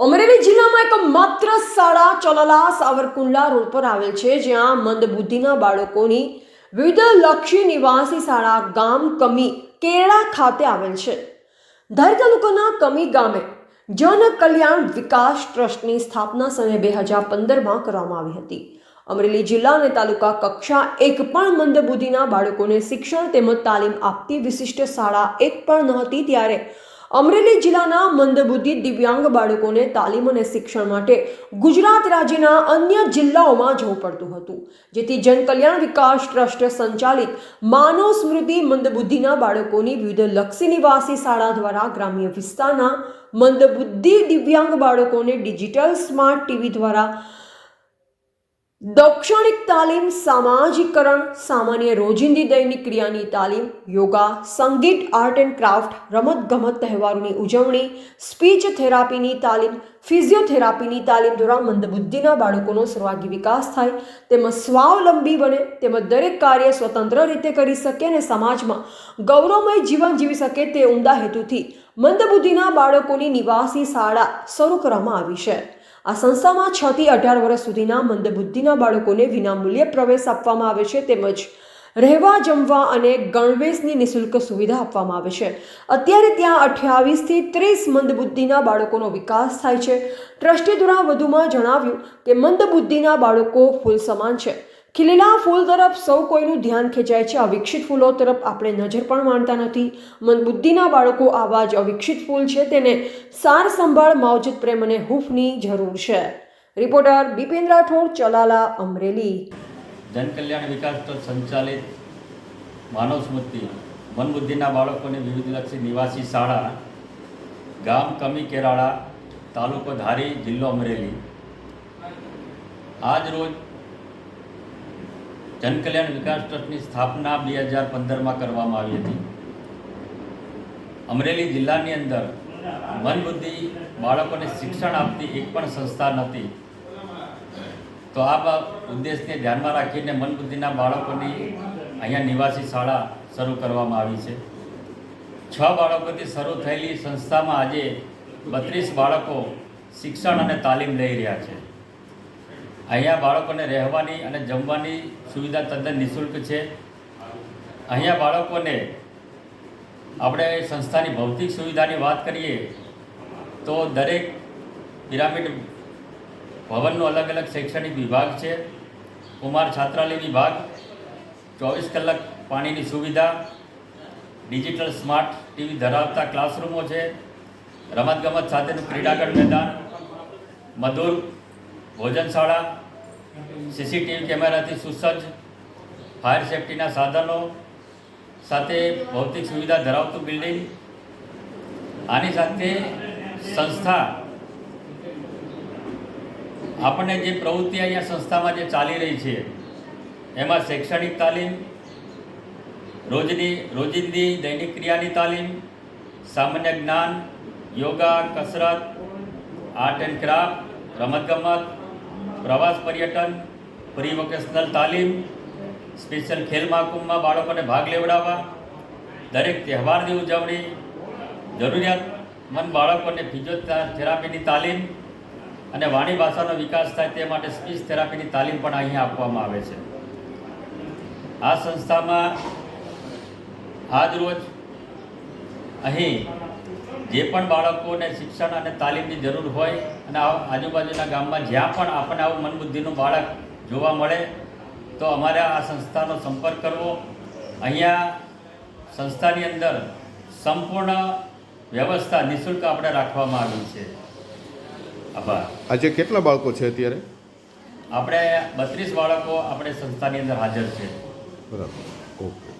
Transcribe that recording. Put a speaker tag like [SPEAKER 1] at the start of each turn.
[SPEAKER 1] અમરેલી જિલ્લામાં એક માત્ર શાળા ચલાલા સાવરકુંડલા રોડ પર આવેલ છે, જ્યાં મંદબુદ્ધિના બાળકોની વિવિધલક્ષી નિવાસી શાળા ગામ કમી કેરળા ખાતે આવેલ છે. ધારી તાલુકાના કમી ગામે જન કલ્યાણ વિકાસ ટ્રસ્ટની સ્થાપના સને 2015માં કરવામાં આવી હતી. અમરેલી જિલ્લા અને તાલુકા કક્ષા એક પણ મંદબુદ્ધિના બાળકોને શિક્ષણ તેમજ તાલીમ આપતી વિશિષ્ટ શાળા એક પણ ન હતી, ત્યારે અમરેલી જિલ્લાના મંદબુદ્ધિ દિવ્યાંગ બાળકોને તાલીમ અને શિક્ષણ માટે ગુજરાત રાજ્યના અન્ય જિલ્લાઓમાં જવું પડતું હતું, જેથી જનકલ્યાણ વિકાસ ટ્રસ્ટ સંચાલિત માનવ સ્મૃતિ મંદબુદ્ધિના બાળકોની વિવિધલક્ષી નિવાસી શાળા દ્વારા ગ્રામ્ય વિસ્તારના મંદબુદ્ધિ દિવ્યાંગ બાળકોને ડિજિટલ સ્માર્ટ ટીવી દ્વારા શૈક્ષણિક તાલીમ, સામાજિકરણ, સામાન્ય રોજિંદી દૈનિક ક્રિયાની તાલીમ, યોગા, સંગીત, આર્ટ એન્ડ ક્રાફ્ટ, રમતગમત, તહેવારોની ઉજવણી, સ્પીચ થેરાપીની તાલીમ, ફિઝિયોથેરાપીની તાલીમ દ્વારા મંદબુદ્ધિના બાળકોનો સર્વાંગી વિકાસ થાય તેમજ સ્વાવલંબી બને તેમજ દરેક કાર્ય સ્વતંત્ર રીતે કરી શકે અને સમાજમાં ગૌરવમય જીવન જીવી શકે તે ઉમદા હેતુથી મંદબુદ્ધિના બાળકોની નિવાસી શાળા શરૂ કરવામાં આવી છે. આ સંસ્થામાં 6 થી 18 વર્ષ સુધીના મંદબુદ્ધિના બાળકોને વિનામૂલ્યે પ્રવેશ આપવામાં આવે છે તેમજ રહેવા, જમવા અને ગણવેશની નિઃશુલ્ક સુવિધા આપવામાં આવે છે. અત્યારે ત્યાં 28 થી 30 મંદબુદ્ધિના બાળકોનો વિકાસ થાય છે. ટ્રસ્ટી દ્વારા વધુમાં જણાવ્યું કે મંદબુદ્ધિના બાળકો ફૂલ સમાન છે. ખીલેલા ફૂલ તરફ સૌ કોઈનું ધ્યાન ખેંચાય છે. અવિકસિત ફૂલો તરફ આપણે નજર પણ માનતા નથી. મંદબુદ્ધિના બાળકો આવા જ અવિકસિત ફૂલ છે, તેને સાર સંભાળ, માવજત, પ્રેમ અને હૂંફની જરૂર છે. રિપોર્ટર બિપિન રાઠોડ, ચલાલા, અમરેલી.
[SPEAKER 2] જનકલ્યાણ વિકાસ ટ્રસ્ટ સંચાલિત માનવ સ્મૃતિ મનબુદ્ધિના બાળકોની વિવિધલક્ષી નિવાસી શાળા ગામ કમી કેરાળા, તાલુકો ધારી, જિલ્લો અમરેલી આજ રોજ જનકલ્યાણ વિકાસ ટ્રસ્ટની સ્થાપના 2015માં કરવામાં આવી હતી. અમરેલી જિલ્લાની અંદર મનબુદ્ધિ બાળકોને શિક્ષણ આપતી એક પણ સંસ્થા નથી, તો આ ઉદ્દેશને ધ્યાનમાં રાખીને મનબુદ્ધિના બાળકોની અહીંયા નિવાસી શાળા શરૂ કરવામાં આવી છે. 6 બાળકોથી શરૂ થયેલી સંસ્થામાં આજે 32 બાળકો શિક્ષણ અને તાલીમ લઈ રહ્યા છે. અહીંયા બાળકોને રહેવાની અને જમવાની સુવિધા તદ્દન નિઃશુલ્ક છે. અહીંયા બાળકોને આપણે સંસ્થાની ભૌતિક સુવિધાની વાત કરીએ તો દરેક પિરામિડ ભવનનો અલગ અલગ શૈક્ષણિક વિભાગ છે. કુમાર છાત્રાલય વિભાગ, 24 કલાક પાણીની સુવિધા, ડિજિટલ સ્માર્ટ ટીવી ધરાવતા ક્લાસરૂમો છે, રમતગમત સાથેનું ક્રીડાગઢ મેદાન, મધુર ભોજનશાળા, સીસીટીવી કેમેરાથી સુસજ્જ, ફાયર સેફ્ટીના સાધનો સાથે ભૌતિક સુવિધા ધરાવતું બિલ્ડિંગ. આની સાથે સંસ્થા આપણને જે પ્રવૃત્તિ અહીંયા સંસ્થામાં જે ચાલી રહી છે એમાં શૈક્ષણિક તાલીમ, રોજિંદી દૈનિક ક્રિયાની તાલીમ, સામાન્ય જ્ઞાન, યોગા, કસરત, આર્ટ એન્ડ ક્રાફ્ટ, રમતગમત, પ્રવાસ પર્યટન, પ્રી વોકેશનલ તાલીમ, સ્પેશિયલ ખેલ મહાકુંભમાં બાળકોને ભાગ લેવડાવવા, દરેક તહેવારની ઉજવણી, જરૂરિયાતમંદ બાળકોને ફિઝિયોથેરાપીની તાલીમ અને વાણી ભાષાનો વિકાસ થાય તે માટે સ્પીચ થેરાપીની તાલીમ પણ અહીંયા આપવામાં આવે છે. આ સંસ્થામાં આજ રોજ અહીં જે પણ બાળકોને શિક્ષણ અને તાલીમની જરૂર હોય અને આજુબાજુના ગામમાં જ્યાં પણ આપણને આવું મનબુદ્ધિનું બાળક જોવા મળે તો અમારે આ સંસ્થાનો સંપર્ક કરવો. અહીંયા સંસ્થાની અંદર સંપૂર્ણ વ્યવસ્થા નિઃશુલ્ક આપણે રાખવામાં આવી છે. આભાર.
[SPEAKER 3] આજે કેટલા બાળકો છે અત્યારે?
[SPEAKER 2] આપણે 32 બાળકો આપણે સંસ્થાની અંદર હાજર છે.
[SPEAKER 3] બરાબર, ઓકે.